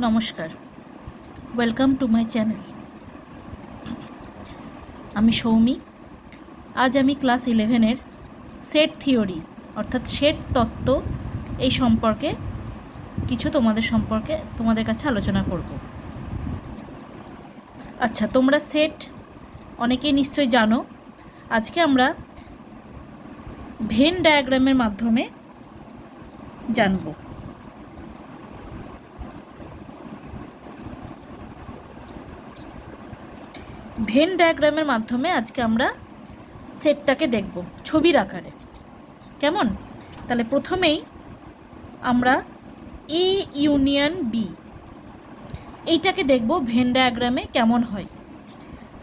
নমস্কার, welcome to my channel. আমি সৌমি। আজ আমি ক্লাস 11-এর সেট থিওরি অর্থাৎ সেট তত্ত্ব এই সম্পর্কে কিছু তোমাদের কাছে আলোচনা করব। আচ্ছা, তোমরা সেট অনেকেই নিশ্চয়ই জানো। আজকে আমরা ভেন ডায়াগ্রামের মাধ্যমে জানব। ভেন ডায়াগ্রামের মাধ্যমে আজকে আমরা সেটটাকে দেখব ছবির আকারে। কেমন? তাহলে প্রথমেই আমরা এ ইউনিয়ন বি এইটাকে দেখব ভেন ডায়াগ্রামে কেমন হয়।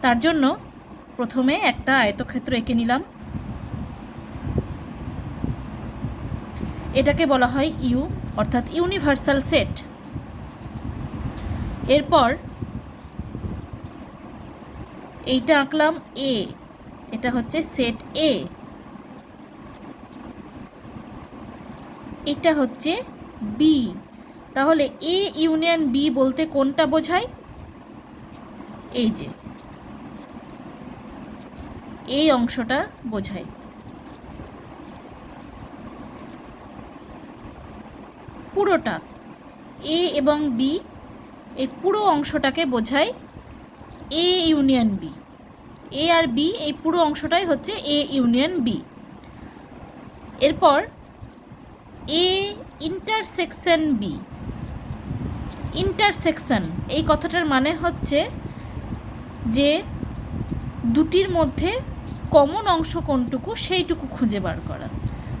তার জন্য প্রথমে একটা আয়তক্ষেত্র এঁকে নিলাম। এটাকে বলা হয় ইউ অর্থাৎ ইউনিভার্সাল সেট। এরপর এইটা আঁকলাম এ, এটা হচ্ছে সেট এ। এটা হচ্ছে বি। তাহলে এ ইউনিয়ন বি বলতে কোনটা বোঝায়? এই যে এই অংশটা বোঝায়। পুরোটা এ এবং বি, এই পুরো অংশটাকে বোঝায় এ ইউনিয়ন বি। এ আর বি এই পুরো অংশটাই হচ্ছে এ ইউনিয়ন বি। এরপর এ ইন্টারসেকশন বি। ইন্টারসেকশন এই কথাটার মানে হচ্ছে যে দুটির মধ্যে কমন অংশ কোনটুকু সেইটুকু খুঁজে বার করা।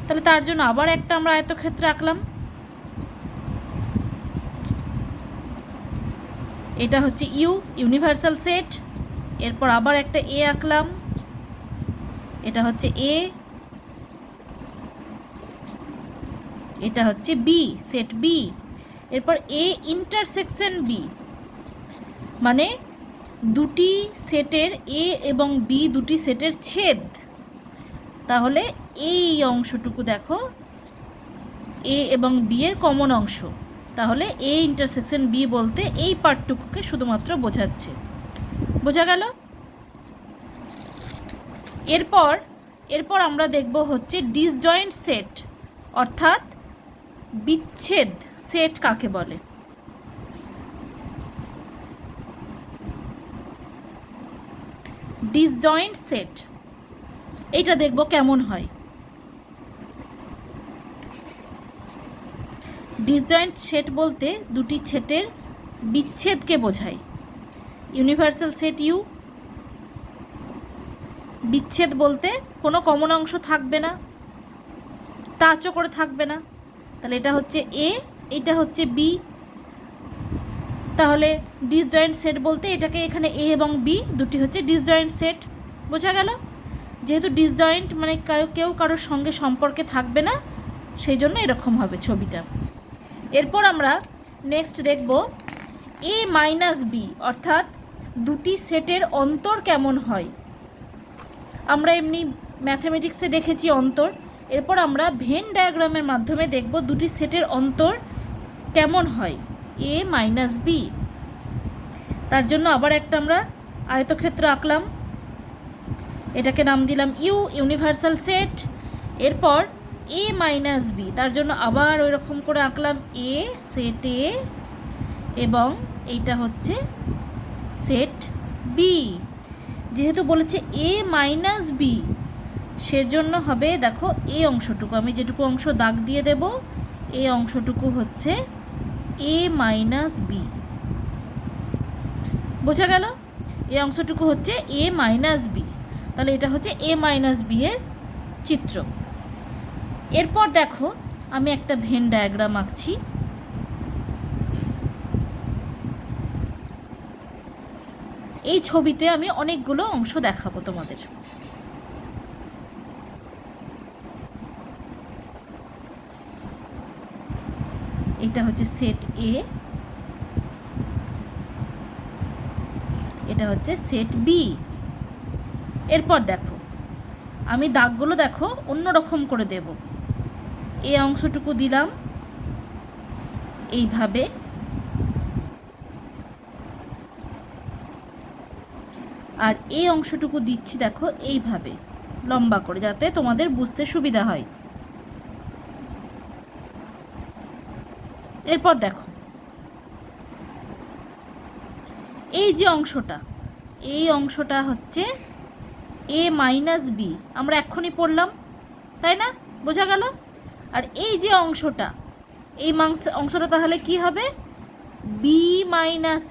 তাহলে তার জন্য আবার একটা আমরা আয়তক্ষেত্র আঁকলাম। এটা হচ্ছে ইউ ইউনিভার্সাল সেট। এরপর আবার একটা এ আঁকলাম, এটা হচ্ছে এ। এটা হচ্ছে বি, সেট বি। এরপর এ ইন্টারসেকশন বি মানে দুটি সেটের এ এবং বি দুটি সেটের ছেদ। তাহলে এই অংশটুকু দেখো এ এবং বি এর কমন অংশ। তাহলে এ ইন্টারসেকশন বি বলতে এই পার্টটুকুকে শুধুমাত্র বোঝাচ্ছে। বোঝা গেল? এরপর আমরা দেখব হচ্ছে ডিসজয়েন্ট সেট অর্থাৎ বিচ্ছেদ সেট কাকে বলে। ডিসজয়েন্ট সেট এইটা দেখব কেমন হয়। ডিসজয়েন্ট সেট বলতে দুটি সেটের বিচ্ছেদকে বোঝায়। ইউনিভার্সাল সেট ইউ, বিচ্ছেদ বলতে কোনো কমন অংশ থাকবে না, টাচও করে থাকবে না। তাহলে এটা হচ্ছে এ, এটা হচ্ছে বি। তাহলে ডিসজয়েন্ট সেট বলতে এটাকে এখানে এ এবং বি দুটি হচ্ছে ডিসজয়েন্ট সেট। বোঝা গেল? যেহেতু ডিসজয়েন্ট মানে কেউ কারোর সঙ্গে সম্পর্কে থাকবে না, সেই জন্য এরকম হবে ছবিটা। এরপর আমরা নেক্সট দেখব এ মাইনাস বি অর্থাৎ দুটি সেটের অন্তর কেমন হয়। আমরা এমনি ম্যাথামেটিক্সে দেখেছি অন্তর। এরপর আমরা ভেন ডায়াগ্রামের মাধ্যমে দেখব দুটি সেটের অন্তর কেমন হয় এ মাইনাস বি। তার জন্য আবার একটা আমরা আয়তক্ষেত্র আঁকলাম, এটাকে নাম দিলাম ইউ ইউনিভার্সাল সেট। এরপর এ মাইনাস বি, তার জন্য আবার ওই রকম করে আঁকলাম এ সেট এ এবং এইটা হচ্ছে সেট বি। যেহেতু বলেছে এ মাইনাস বি, সেজন্য হবে দেখো এই অংশটুকু, আমি যেটুকু অংশ দাগ দিয়ে দেব এই অংশটুকু হচ্ছে এ মাইনাস বি। বোঝা গেল? এই অংশটুকু হচ্ছে এ মাইনাস বি। তাহলে এটা হচ্ছে এ মাইনাস বি এর চিত্র। এরপর দেখো আমি একটা ভেন ডায়াগ্রাম আঁকছি। এই ছবিতে আমি অনেকগুলো অংশ দেখাবো তোমাদের। এটা হচ্ছে সেট এ, এটা হচ্ছে সেট বি। এরপর দেখো আমি দাগগুলো দেখো অন্যরকম করে দেব। এই অংশটুকু দিলাম এইভাবে, আর এই অংশটুকু দিচ্ছি দেখো এইভাবে লম্বা করে, যাতে তোমাদের বুঝতে সুবিধা হয়। এরপর দেখো এই যে অংশটা, এই অংশটা হচ্ছে a মাইনাস বি, আমরা এক্ষুনি পড়লাম, তাই না? বোঝা গেল? আর এই যে অংশটা, এই অংশটা তাহলে কি হবে? বি মাইনাস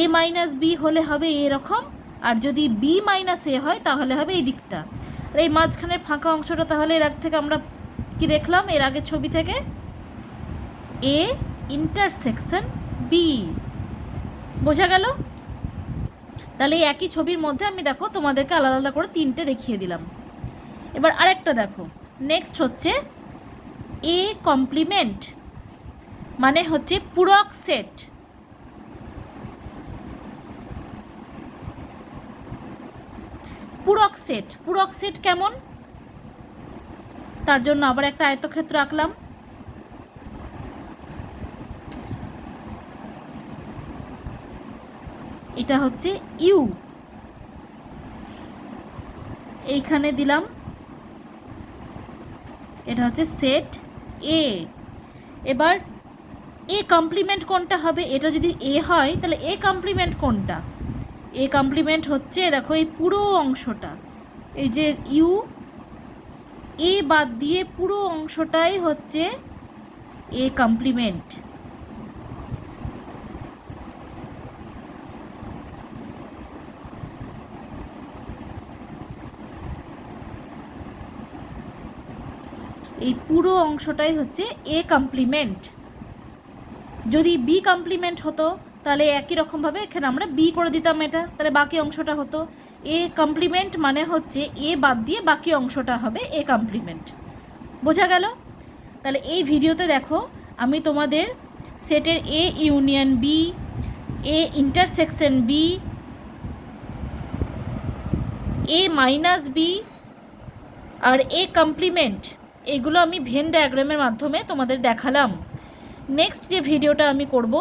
এ মাইনাস বি হলে হবে এরকম, আর যদি বি মাইনাস এ হয় তাহলে হবে এই দিকটা। আর এই মাঝখানের ফাঁকা অংশটা তাহলে এর আগ থেকে আমরা কি দেখলাম, এর আগের ছবি থেকে? A intersection B. বোঝা গেল? তাহলে এই একই ছবির মধ্যে আমি দেখো তোমাদেরকে আলাদা আলাদা করে তিনটে দেখিয়ে দিলাম। এবার আরেকটা দেখো, নেক্সট হচ্ছে এ কমপ্লিমেন্ট, মানে হচ্ছে পূরক সেট। পূরক সেট কেমন? তার জন্য আবার একটা আয়তক্ষেত্র আঁকলাম। এটা হচ্ছে ইউ, এইখানে দিলাম, এটা হচ্ছে সেট এ। এবার এ কমপ্লিমেন্ট কোনটা হবে? এটা যদি এ হয় তাহলে এ কমপ্লিমেন্ট কোনটা? এ কমপ্লিমেন্ট হচ্ছে দেখো এই পুরো অংশটা, এই যে ইউ, এ বাদ দিয়ে পুরো অংশটাই হচ্ছে এ কমপ্লিমেন্ট। এই পুরো অংশটাই হচ্ছে এ কমপ্লিমেন্ট। যদি বি কমপ্লিমেন্ট হতো তাহলে একই রকমভাবে এখানে আমরা বি করে দিতাম, এটা তাহলে বাকি অংশটা হতো এ কমপ্লিমেন্ট, মানে হচ্ছে এ বাদ দিয়ে বাকি অংশটা হবে এ কমপ্লিমেন্ট। বোঝা গেল? তাহলে এই ভিডিওতে দেখো আমি তোমাদের সেটের A union B, A intersection B, A minus B আর এ কমপ্লিমেন্ট, এগুলো আমি ভেন ডায়াগ্রামের মাধ্যমে তোমাদের দেখালাম। নেক্সট যে ভিডিওটা আমি করব,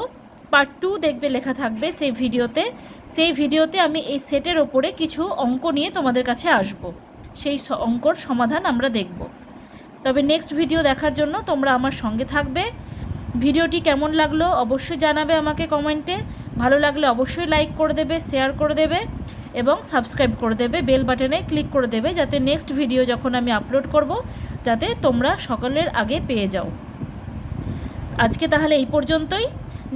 পার্ট 2 দেখবে লেখা থাকবে সেই ভিডিওতে আমি এই সেটের ওপরে কিছু অঙ্ক নিয়ে তোমাদের কাছে আসব, সেই অঙ্কর সমাধান আমরা দেখব। তবে নেক্সট ভিডিও দেখার জন্য তোমরা আমার সঙ্গে থাকবে। ভিডিওটি কেমন লাগলো অবশ্যই জানাবে আমাকে কমেন্টে। ভালো লাগলে অবশ্যই লাইক করে দেবে, শেয়ার করে দেবে এবং সাবস্ক্রাইব করে দেবে, বেল বাটনে ক্লিক করে দেবে, যাতে নেক্সট ভিডিও যখন আমি আপলোড করব যাতে তোমরা সকলের আগে পেয়ে যাও। আজকে তাহলে এই পর্যন্তই।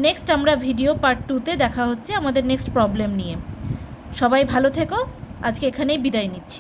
নেক্সট আমরা ভিডিও পার্ট 2তে দেখা হচ্ছে আমাদের নেক্সট প্রবলেম নিয়ে। সবাই ভালো থেকো, আজকে এখানেই বিদায় নিচ্ছি।